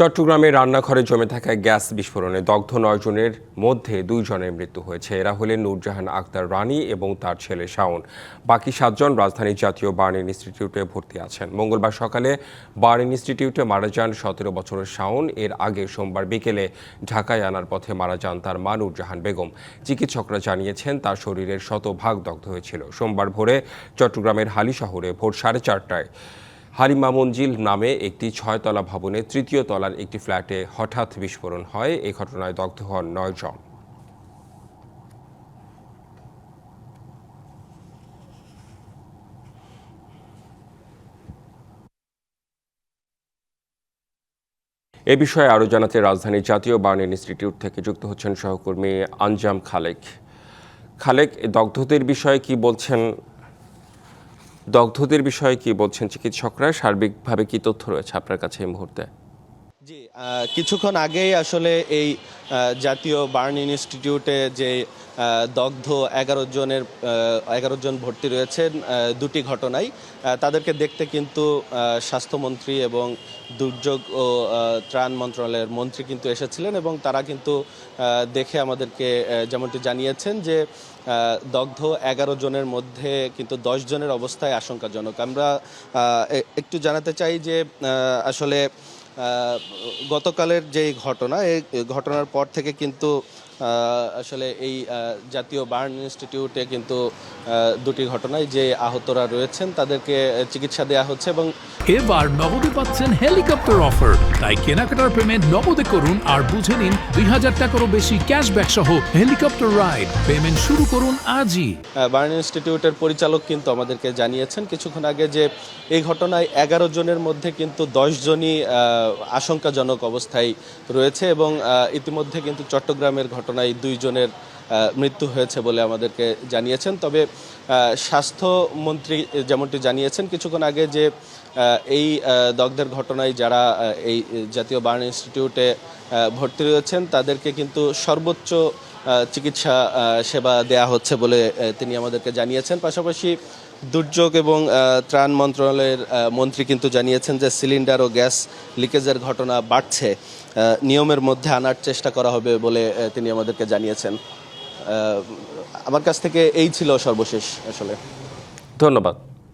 চট্টগ্রামের রান্নাঘরে জমে থাকা গ্যাস বিস্ফোরণে দগ্ধ ৯ জনের মধ্যে ২ জনের মৃত্যু হয়েছে। এরা হলেন নূরজাহান আক্তার রানী এবং তার ছেলে শাওন। বাকি ৭ জন রাজধানীর জাতীয় বার্ন ইনস্টিটিউটে ভর্তি আছেন। মঙ্গলবার সকালে বার্ন ইনস্টিটিউটে মারা যান ১৭ বছরের শাওন। এর আগে সোমবার বিকেলে ঢাকায় আনার পথে মারা যান তার মা নূরজাহান বেগম। চিকিৎসকরা জানিয়েছেন তার শরীরের শতভাগ দগ্ধ হয়েছিল। সোমবার ভোরে চট্টগ্রামের হালি শহরে ভোর 4:30টায় হালিমা মঞ্জিল নামে একটি ৬ তলা ভবনের ৩য় তলার একটি ফ্ল্যাটে হঠাৎ বিস্ফোরণ হয়। এ ঘটনায় দগ্ধ হন ৯ জন। এ বিষয়ে আরও জানাতে রাজধানীর জাতীয় বার্ন ইনস্টিটিউট থেকে যুক্ত হচ্ছেন সহকর্মী আঞ্জাম খালেক। খালেক, দগ্ধদের বিষয়ে কি বলছেন চিকিৎসকরা? সার্বিকভাবে কি তথ্য রয়েছে আপনার কাছে এই মুহূর্তে? জি, কিছুক্ষণ আগেই আসলে এই জাতীয় বার্ন ইনস্টিটিউটে যে দগ্ধ ১১ জন ভর্তি রয়েছেন দুটি ঘটনায়, তাদেরকে দেখতে কিন্তু স্বাস্থ্যমন্ত্রী এবং দুর্যোগ ও ত্রাণ মন্ত্রণালয়ের মন্ত্রী কিন্তু এসেছিলেন এবং তারা কিন্তু দেখে আমাদেরকে যেমনটি জানিয়েছেন যে দগ্ধ ১১ জনের মধ্যে কিন্তু ১০ জনের অবস্থায় আশঙ্কাজনক। আমরা একটু জানাতে চাই যে আসলে গতকালের যে ঘটনা, এই ঘটনার পর থেকে কিন্তু আসলে এই জাতীয় বার্ন ইনস্টিটিউটে কিন্তু দুটি ঘটনায় যে আহতরা রয়েছেন তাদেরকে চিকিৎসা দেওয়া হচ্ছে। এবং এবার নগদে পাচ্ছেন হেলিকপ্টার অফার, তাই কেনাকাটার পেমেন্ট নগদে করুন আর বুঝে নিন ২০০০ টাকারও বেশি ক্যাশব্যাক সহ হেলিকপ্টার রাইড। পেমেন্ট শুরু করুন আজই। বার্ন ইনস্টিটিউটের পরিচালক কিন্তু আমাদেরকে জানিয়েছেন কিছুক্ষণ আগে যে এই ঘটনায় ১১ জনের মধ্যে কিন্তু ১০ জনই আশঙ্কাজনক অবস্থায় রয়েছে এবং ইতিমধ্যে কিন্তু চট্টগ্রামের ঘটনায় ২ জনের মৃত্যু হয়েছে বলে আমাদেরকে জানিয়েছেন। তবে স্বাস্থ্যমন্ত্রী যেমনটি জানিয়েছেন কিছুক্ষণ আগে যে এই দগ্ধের ঘটনায় যারা এই জাতীয় বার্ন ইনস্টিটিউটে ভর্তি রয়েছেন তাদেরকে কিন্তু সর্বোচ্চ চিকিৎসা সেবা দেয়া হচ্ছে বলে তিনি আমাদেরকে জানিয়েছেন। পাশাপাশি দুর্যোগ এবং ত্রাণ মন্ত্রণালয়ের মন্ত্রী কিন্তু জানিয়েছেন যে সিলিন্ডার ও গ্যাস লিকেজের ঘটনা বাড়ছে, নিয়মের মধ্যে আনার চেষ্টা করা হবে বলে তিনি আমাদেরকে জানিয়েছেন। আমার কাছ থেকে এই ছিল সর্বশেষ আসলে। ধন্যবাদ।